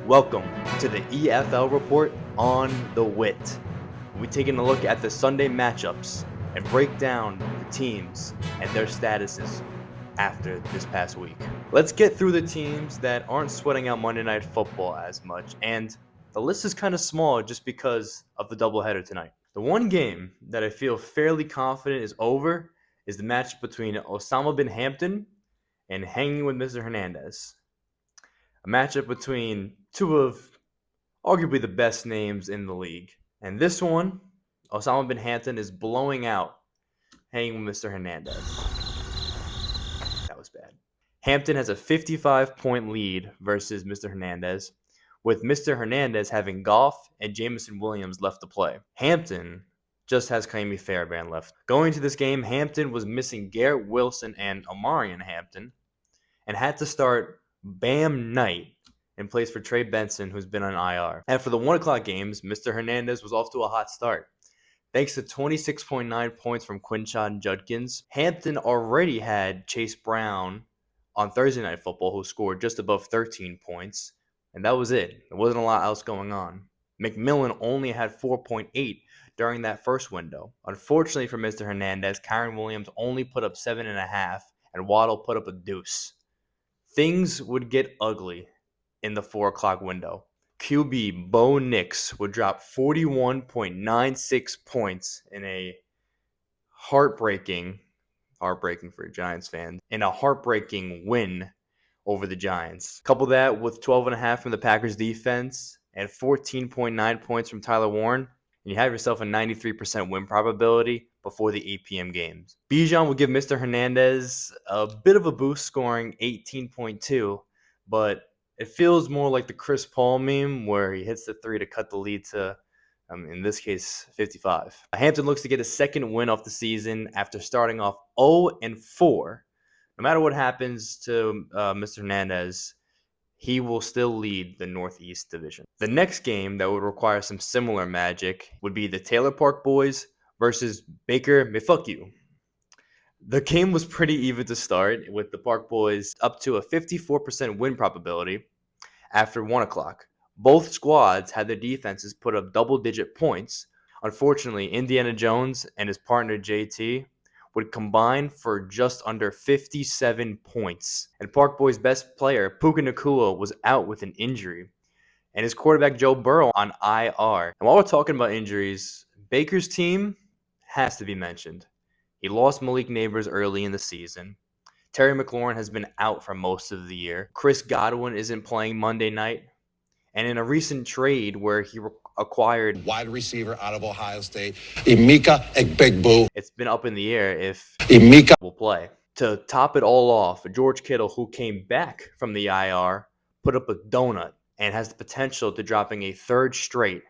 Welcome to the EFL report on the Wit. We'll be taking a look at the Sunday matchups and break down the teams and their statuses after this past week. Let's get through the teams that aren't sweating out Monday Night Football as much, and the list is kind of small just because of the doubleheader tonight. The one game that I feel fairly confident is over is the match between Osama bin Hampton and Hanging with Mr. Hernandez. A matchup between two of arguably the best names in the league. And this one, Osama bin Hampton is blowing out Hanging with Mr. Hernandez. That was bad. Hampton has a 55-point lead versus Mr. Hernandez, with Mr. Hernandez having Goff and Jameson Williams left to play. Hampton just has Kaimi Fairbairn left. Going to this game, Hampton was missing Garrett Wilson and Omarion Hampton and had to start Bam Knight in place for Trey Benson, who's been on IR. And for the 1 o'clock games, Mr. Hernandez was off to a hot start. Thanks to 26.9 points from Quinshon Judkins, Hampton already had Chase Brown on Thursday Night Football, who scored just above 13 points. And that was it. There wasn't a lot else going on. McMillan only had 4.8 during that first window. Unfortunately for Mr. Hernandez, Kyron Williams only put up 7.5, and Waddle put up a deuce. Things would get ugly in the 4 o'clock window. QB Bo Nix would drop 41.96 points in a heartbreaking for Giants fans, in a heartbreaking win over the Giants. Couple that with 12.5 from the Packers defense and 14.9 points from Tyler Warren, and you have yourself a 93% win probability before the 8 p.m. games. Bijan will give Mr. Hernandez a bit of a boost, scoring 18.2, but it feels more like the Chris Paul meme where he hits the three to cut the lead to, in this case, 55. Hampton looks to get a second win off the season after starting off 0-4. No matter what happens to Mr. Hernandez, he will still lead the Northeast Division. The next game that would require some similar magic would be the Taylor Park Boys versus Baker Mayfuck. The game was pretty even to start, with the Park Boys up to a 54% win probability after 1 o'clock. Both squads had their defenses put up double-digit points. Unfortunately, Indiana Jones and his partner JT would combine for just under 57 points. And Park Boys' best player, Puka Nacua, was out with an injury, and his quarterback Joe Burrow on IR. And while we're talking about injuries, Baker's team has to be mentioned. He lost Malik Neighbors early in the season. Terry McLaurin has been out for most of the year. Chris Godwin isn't playing Monday night. And in a recent trade where he acquired wide receiver out of Ohio State, Emeka Egbegboo, it's been up in the air if Emeka will play. To top it all off, George Kittle, who came back from the IR, put up a donut and has the potential to dropping a third straight,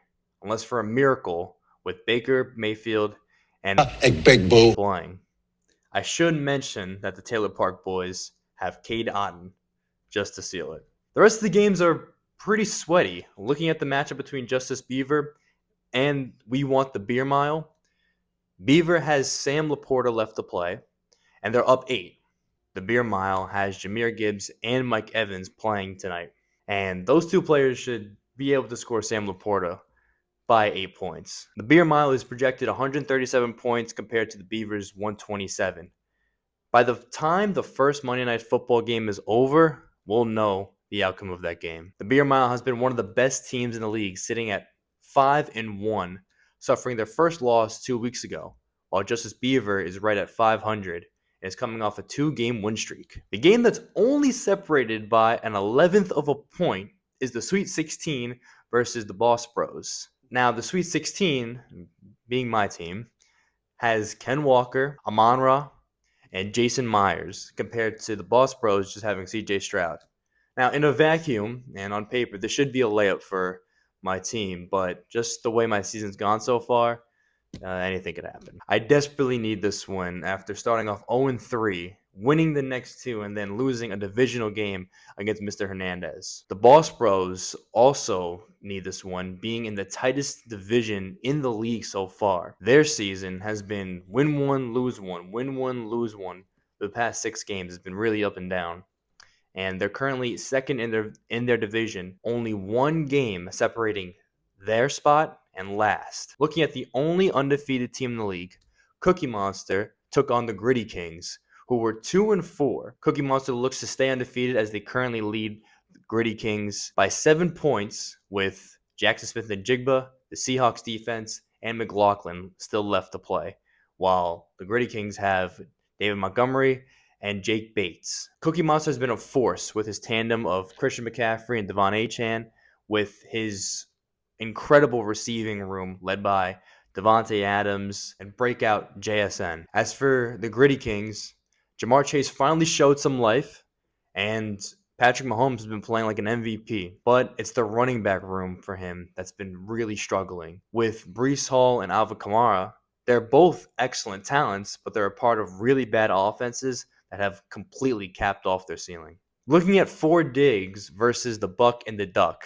unless for a miracle, with Baker Mayfield and Egbegboo playing. I should mention that the Taylor Park Boys have Cade Otton just to seal it. The rest of the games are pretty sweaty. Looking at the matchup between Justice Beaver and We Want the Beer Mile, Beaver has Sam Laporta left to play, and they're up 8. The Beer Mile has Jahmyr Gibbs and Mike Evans playing tonight, and those two players should be able to score Sam Laporta by 8 points. The Beer Mile is projected 137 points compared to the Beavers' 127. By the time the first Monday Night Football game is over, we'll know the outcome of that game. The Beer Mile has been one of the best teams in the league, sitting at 5-1, suffering their first loss 2 weeks ago, while Justice Beaver is right at 500 and is coming off a 2-game win streak. The game that's only separated by an 11th of a point is the Sweet 16 versus the Boss Bros. Now, the Sweet 16, being my team, has Ken Walker, Amon-Ra, and Jason Myers, compared to the Boss Bros just having CJ Stroud. Now, in a vacuum and on paper, this should be a layup for my team, but just the way my season's gone so far, anything could happen. I desperately need this win after starting off 0-3, winning the next 2, and then losing a divisional game against Mr. Hernandez. The Boss Bros also need this one, being in the tightest division in the league so far. Their season has been win 1, lose 1, win 1, lose 1. The past 6 games has been really up and down. and they're currently second in their division, only one game separating their spot and last. Looking at the only undefeated team in the league, Cookie Monster took on the Gritty Kings, who were 2-4. Cookie Monster looks to stay undefeated as they currently lead the Gritty Kings by 7 points, with Jackson Smith and Jigba, the Seahawks defense, and McLaughlin still left to play, while the Gritty Kings have David Montgomery and Jake Bates. Cookie Monster has been a force with his tandem of Christian McCaffrey and Devon Achane, with his incredible receiving room led by Devontae Adams and breakout JSN. As for the Gritty Kings, Jamar Chase finally showed some life, and Patrick Mahomes has been playing like an MVP, but it's the running back room for him that's been really struggling. With Breece Hall and Alvin Kamara, they're both excellent talents, but they're a part of really bad offenses that have completely capped off their ceiling. Looking at 4 Diggs versus the Buck and the Duck,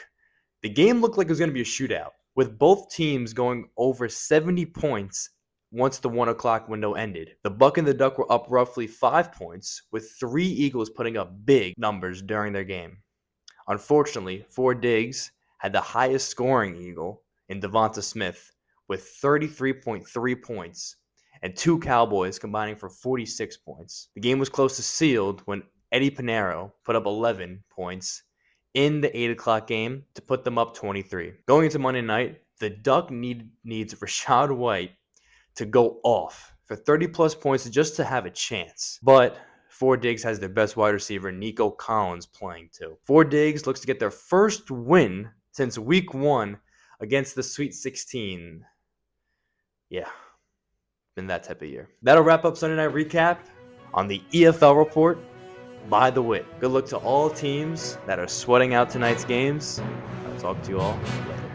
the game looked like it was going to be a shootout, with both teams going over 70 points once the 1 o'clock window ended. The Buck and the Duck were up roughly 5 points, with 3 Eagles putting up big numbers during their game. Unfortunately, 4 Diggs had the highest scoring Eagle in Devonta Smith with 33.3 points, and 2 Cowboys combining for 46 points. The game was close to sealed when Eddie Pinheiro put up 11 points in the 8 o'clock game to put them up 23. Going into Monday night, the Duck needs Rachaad White to go off for 30-plus points just to have a chance. But 4 Diggs has their best wide receiver, Nico Collins, playing too. 4 Diggs looks to get their first win since week 1 against the Sweet 16. Yeah, been that type of year. That'll wrap up Sunday Night Recap on the EFL report by the Wit. Good luck to all teams that are sweating out tonight's games. I'll talk to you all later.